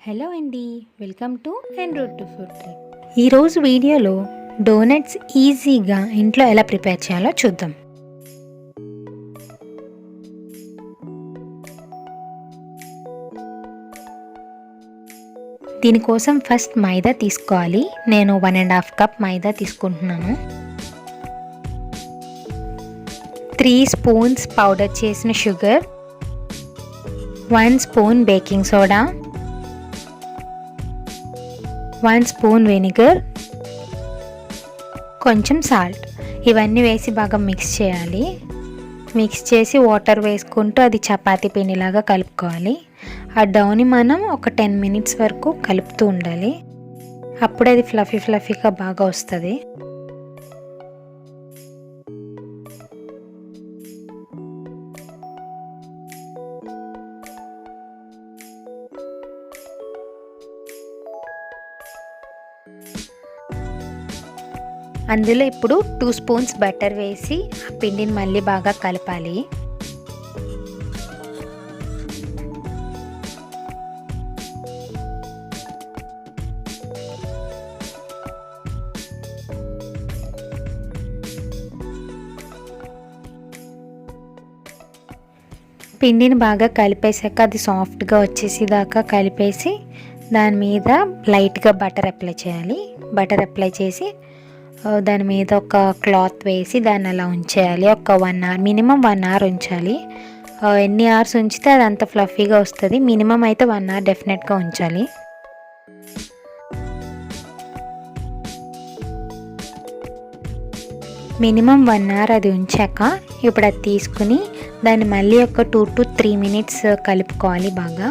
Hello అండి, welcome to and route to food trip. ఈరోజు వీడియోలో డోనట్స్ ఈజీగా ఇంట్లో ఎలా ప్రిపేర్ చేయాలో చూద్దాం. దీనికోసం ఫస్ట్ మైదా తీసుకోవాలి. నేను 1.5 కప్ మైదా తీసుకుంటున్నాను. 3 స్పూన్స్ పౌడర్ చేసిన sugar, 1 spoon baking soda, 1 spoon vinegar, కొంచెం సాల్ట్. ఇవన్నీ వేసి బాగా మిక్స్ చేయాలి. మిక్స్ చేసి వాటర్ వేసుకుంటూ అది చపాతీ పిండిలాగా కలుపుకోవాలి. ఆ డౌని మనం ఒక 10 మినిట్స్ వరకు కలుపుతూ ఉండాలి. అప్పుడే అది ఫ్లఫీగా బాగా వస్తుంది. అందులో ఇప్పుడు 2 స్పూన్స్ బటర్ వేసి ఆ పిండిని మళ్ళీ బాగా కలపాలి. పిండిని బాగా కలిపేసాక అది సాఫ్ట్గా వచ్చేసేదాకా కలిపేసి దాని మీద లైట్గా బటర్ అప్లై చేయాలి. బటర్ అప్లై చేసి దాని మీద ఒక క్లాత్ వేసి దాన్ని అలా ఉంచేయాలి. ఒక 1 అవర్, మినిమం 1 అవర్ ఉంచాలి. ఎన్ని అవర్స్ ఉంచితే అది అంత ఫ్లఫీగా వస్తుంది. మినిమం అయితే 1 అవర్ డెఫినెట్గా ఉంచాలి. మినిమం 1 అవర్ అది ఉంచాక ఇప్పుడు అది తీసుకుని దాన్ని మళ్ళీ ఒక 2 to 3 మినిట్స్ కలుపుకోవాలి. బాగా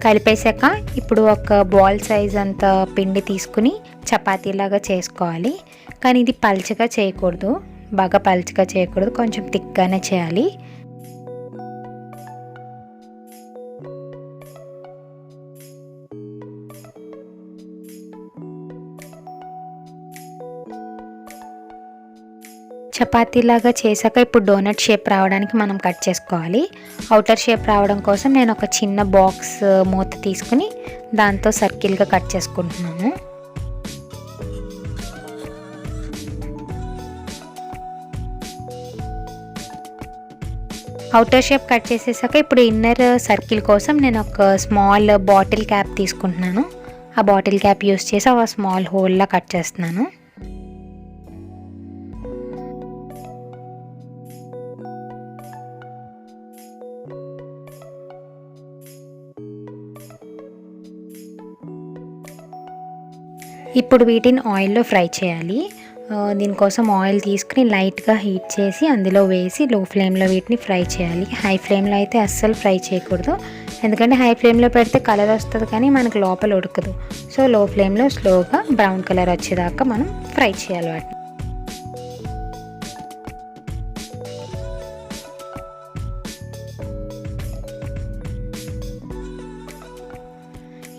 కలిపేసాక ఇప్పుడు ఒక బాల్ సైజ్ అంత పిండి తీసుకుని చపాతీలాగా చేసుకోవాలి. కానీ ఇది పల్చగా చేయకూడదు, బాగా పల్చగా చేయకూడదు, కొంచెం థిక్గానే చేయాలి. చపాతీలాగా చేశాక ఇప్పుడు డోనట్ షేప్ రావడానికి మనం కట్ చేసుకోవాలి. అవుటర్ షేప్ రావడం కోసం నేను ఒక చిన్న బాక్స్ మూత తీసుకుని దాంతో సర్కిల్గా కట్ చేసుకుంటున్నాను. అవుటర్ షేప్ కట్ చేసేసాక ఇప్పుడు ఇన్నర్ సర్కిల్ కోసం నేను ఒక స్మాల్ బాటిల్ క్యాప్ తీసుకుంటున్నాను. ఆ బాటిల్ క్యాప్ యూస్ చేసి ఒక స్మాల్ హోల్లా కట్ చేస్తున్నాను. ఇప్పుడు వీటిని ఆయిల్లో ఫ్రై చేయాలి. దీనికోసం ఆయిల్ తీసుకుని లైట్గా హీట్ చేసి అందులో వేసి లో ఫ్లేమ్లో వీటిని ఫ్రై చేయాలి. హై ఫ్లేమ్లో అయితే అస్సలు ఫ్రై చేయకూడదు, ఎందుకంటే హై ఫ్లేమ్లో పెడితే కలర్ వస్తుంది కానీ మనకు లోపల ఉడకదు. సో లో ఫ్లేమ్లో స్లోగా బ్రౌన్ కలర్ వచ్చేదాకా మనం ఫ్రై చేయాలి వాటిని.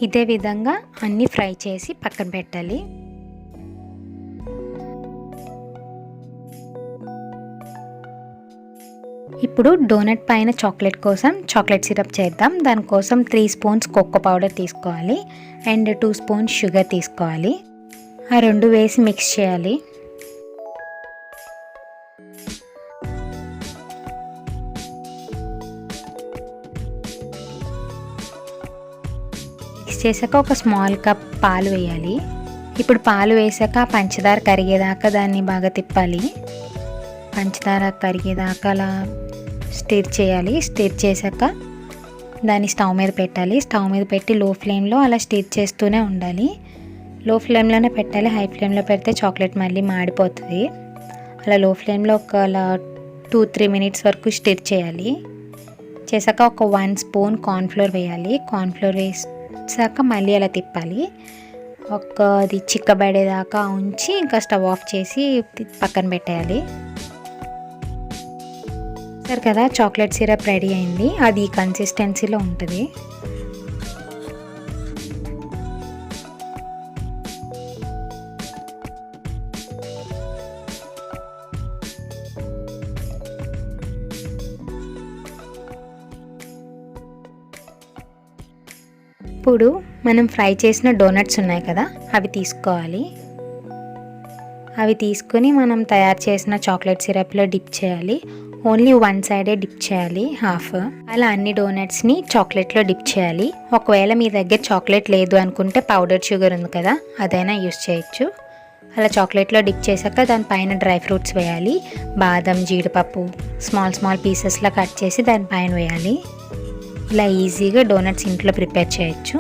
ఇదే విధంగా అన్నీ ఫ్రై చేసి పక్కన పెట్టాలి. ఇప్పుడు డోనట్ పైన చాక్లెట్ కోసం చాక్లెట్ సిరప్ చేద్దాం. దానికోసం 3 స్పూన్స్ కోకో పౌడర్ తీసుకోవాలి అండ్ 2 స్పూన్స్ షుగర్ తీసుకోవాలి. ఆ రెండు వేసి మిక్స్ చేయాలి. మిక్స్ చేశాక ఒక స్మాల్ కప్ పాలు వేయాలి. ఇప్పుడు పాలు వేసాక పంచదార కరిగేదాకా దాన్ని బాగా తిప్పాలి. పంచదార కరిగేదాకా అలా స్టిర్ చేయాలి. స్టిర్ చేశాక దాన్ని స్టవ్ మీద పెట్టాలి. స్టవ్ మీద పెట్టి లో ఫ్లేమ్లో అలా స్టిర్ చేస్తూనే ఉండాలి. లో ఫ్లేమ్లోనే పెట్టాలి, హై ఫ్లేమ్లో పెడితే చాక్లెట్ మళ్ళీ మాడిపోతుంది. అలా లో ఫ్లేమ్లో ఒక అలా 2-3 మినిట్స్ వరకు స్టిర్ చేయాలి. చేశాక ఒక 1 స్పూన్ కార్న్ఫ్లోర్ వేయాలి. కార్న్ఫ్లోర్ వేసాక మళ్ళీ అలా తిప్పాలి. అది చిక్కబడేదాకా ఉంచి ఇంకా స్టవ్ ఆఫ్ చేసి పక్కన పెట్టేయాలి. సరే కదా, చాక్లెట్ సిరప్ రెడీ అయింది. అది కన్సిస్టెన్సీలో ఉంటుంది. ఇప్పుడు మనం ఫ్రై చేసిన డోనట్స్ ఉన్నాయి కదా, అవి తీసుకోవాలి. అవి తీసుకొని మనం తయారు చేసిన చాక్లెట్ సిరప్లో డిప్ చేయాలి. ఓన్లీ వన్ సైడే డిప్ చేయాలి, హాఫ్. అలా అన్ని డోనట్స్ని చాక్లెట్లో డిప్ చేయాలి. ఒకవేళ మీ దగ్గర చాక్లెట్ లేదు అనుకుంటే పౌడర్ షుగర్ ఉంది కదా, అదైనా యూస్ చేయొచ్చు. అలా చాక్లెట్లో డిప్ చేశాక దానిపైన డ్రై ఫ్రూట్స్ వేయాలి. బాదం, జీడిపప్పు స్మాల్ పీసెస్లా కట్ చేసి దానిపైన వేయాలి. ఇలా ఈజీగా డోనట్స్ ఇంట్లో ప్రిపేర్ చేయొచ్చు.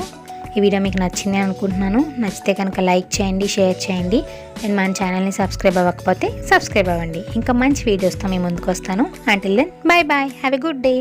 ఈ వీడియో మీకు నచ్చింది అనుకుంటున్నాను. నచ్చితే కనుక లైక్ చేయండి, షేర్ చేయండి. అండ్ మన ఛానల్ని సబ్స్క్రైబ్ అవ్వకపోతే సబ్స్క్రైబ్ అవ్వండి. ఇంకా మంచి వీడియోస్తో మీ ముందుకు వస్తాను. Until then bye bye, have a good day.